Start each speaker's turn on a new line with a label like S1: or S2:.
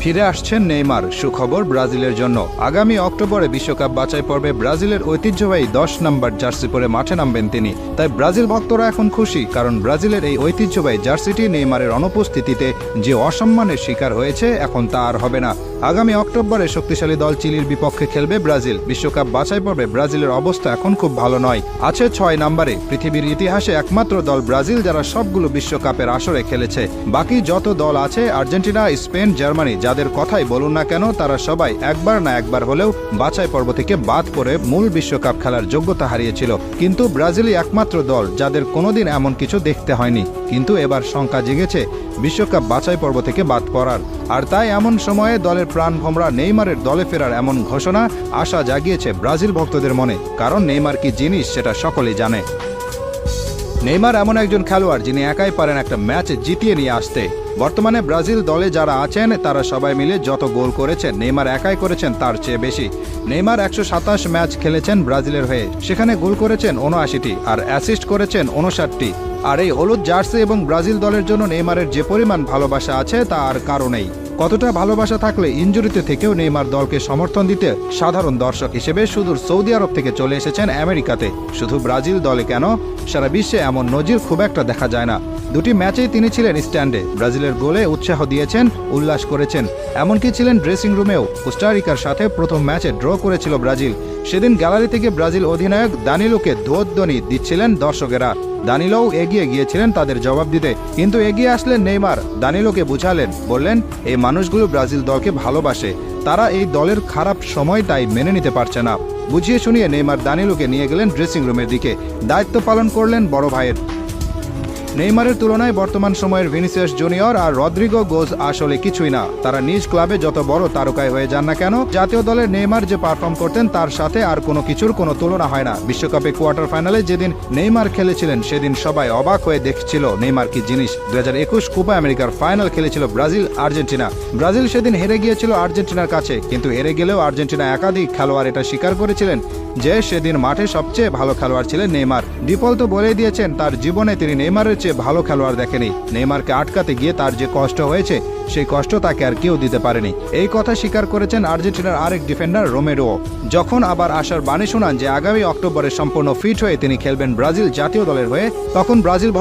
S1: ফিরে আসছেন নেইমার। সুখবর ব্রাজিলের জন্য, আগামী অক্টোবরে বিশ্বকাপ বাছাই পর্বে ব্রাজিলের ঐতিহ্যবাহী 10 নম্বর জার্সি পরে মাঠে নামবেন তিনি। তাই ব্রাজিল ভক্তরা এখন খুশি, কারণ ব্রাজিলের এই ঐতিহ্যবাহী জার্সিটি নেইমারের অনুপস্থিতিতে যে অসম্মানের শিকার হয়েছে, এখন তা আর হবে না। আগামী অক্টোবরে শক্তিশালী দল চিলির বিপক্ষে খেলবে ব্রাজিল। বিশ্বকাপ বাছাই পর্বে ব্রাজিলের অবস্থা এখন খুব ভালো নয়, আছে 6 নম্বরে। পৃথিবীর ইতিহাসে একমাত্র দল ব্রাজিল যারা সবগুলো বিশ্বকাপের আসরে খেলেছে। বাকি যত দল আছে, আর্জেন্টিনা, স্পেন, জার্মানি, যাদের কথাই বলুন না কেন, তারা সবাই একবার না একবার হলেও বাছাই পর্ব থেকে বাদ পড়ে মূল বিশ্বকাপ খেলার যোগ্যতা হারিয়েছিল। কিন্তু ব্রাজিলই একমাত্র দল যাদের কোনোদিন এমন কিছু দেখতে হয়নি। কিন্তু এবার শঙ্কা জেগেছে বিশ্বকাপ বাছাই পর্ব থেকে বাদ পড়ার। আর তাই এমন সময়ে দলের প্রাণভোমরা নেইমারের দলে ফেরার এমন ঘোষণা আশা জাগিয়েছে ব্রাজিল ভক্তদের মনে, কারণ নেইমার কি জিনিস সেটা সকলেই জানে। নেইমার এমন একজন খেলোয়াড় যিনি একাই পারেন একটা ম্যাচ জিতিয়ে নিয়ে আসতে। বর্তমানে ব্রাজিল দলে যারা আছেন তারা সবাই মিলে যত গোল করেছেন, নেইমার একাই করেছেন তার চেয়ে বেশি। নেইমার 127 ম্যাচ খেলেছেন ব্রাজিলের হয়ে, সেখানে গোল করেছেন 79টি আর অ্যাসিস্ট করেছেন 59টি। আর এই হলুদ জার্সি এবং ব্রাজিল দলের জন্য নেইমারের যে পরিমাণ ভালোবাসা আছে তা আর কারণেই। কতটা ভালোবাসা থাকলে ইনজুরিতে থেকেও নেইমার দলকে সমর্থন দিতে সাধারণ দর্শক হিসেবে সুদূর সৌদি আরব থেকে চলে এসেছেন আমেরিকাতে। শুধু ব্রাজিল দলে কেন, সারা বিশ্বে এমন নজির খুব একটা দেখা যায় না। 2টি ম্যাচেই তিনি ছিলেন স্ট্যান্ডে, ব্রাজিলের গোলে উৎসাহ দিয়েছেন, উল্লাস করেছেন, এমনকি ছিলেন ড্রেসিং রুমেও। কোস্টারিকার সাথে প্রথম ম্যাচে ড্র করেছিল ব্রাজিল। সেদিন গ্যালারি থেকে ব্রাজিল অধিনায়ক দানিলোকে ধ্বনি দিচ্ছিলেন দর্শকেরা। দানিলোও এগিয়ে গিয়েছিলেন তাদের জবাব দিতে, কিন্তু এগিয়ে আসলেন নেইমার, দানিলোকে বুঝালেন, বললেন এই মানুষগুলো ব্রাজিল দলকে ভালোবাসে, তারা এই দলের খারাপ সময়টাই মেনে নিতে পারছে না। বুঝিয়ে শুনিয়ে নেইমার দানিলোকে নিয়ে গেলেন ড্রেসিং রুমের দিকে, দায়িত্ব পালন করলেন বড় ভাইয়ের। নেইমারের তুলনায় বর্তমান সময়ের ভিনিসিয়াস জুনিয়র আর রদ্রিগো গোজ আসলে কিছুই না। তারা নিজ ক্লাবে যত বড় তারকায় হয়ে যান না কেন, জাতীয় দলের নেইমার যে পারফর্ম করতেন তার সাথে আর কোনো কিছুর কোনো তুলনা হয় না। বিশ্বকাপে কোয়ার্টার ফাইনালে যেদিন নেইমার খেলেছিলেন, সেদিন সবাই অবাক হয়ে দেখছিল নেইমার কি জিনিস। 2021 কোপা আমেরিকার ফাইনাল খেলেছিল ব্রাজিল আর্জেন্টিনা। ব্রাজিল সেদিন হেরে গিয়েছিল আর্জেন্টিনার কাছে, কিন্তু হেরে গেলেও আর্জেন্টিনা একাধিক খেলোয়াড় এটা স্বীকার করেছিলেন যে সেদিন মাঠে সবচেয়ে ভালো খেলোয়াড় ছিলেন নেইমার। ডিপল তো বলেই দিয়েছেন তার জীবনে তিনি নেইমারের চেয়ে ভালো খেলোয়াড় দেখেনি। নেইমারকে আটকাতে গিয়ে তার যে কষ্ট হয়েছে, সেই কষ্ট তাকে আর কেউ দিতে পারেনি। এই কথা স্বীকার করেছেন আর্জেন্টিনার আরেক ডিফেন্ডার রোমেরো। যখন আবার আশার বাণী শোনান যে আগামী অক্টোবরে সম্পূর্ণ ফিট হয়ে তিনি খেলবেন ব্রাজিল জাতীয় দলের হয়ে, তখন ব্রাজিল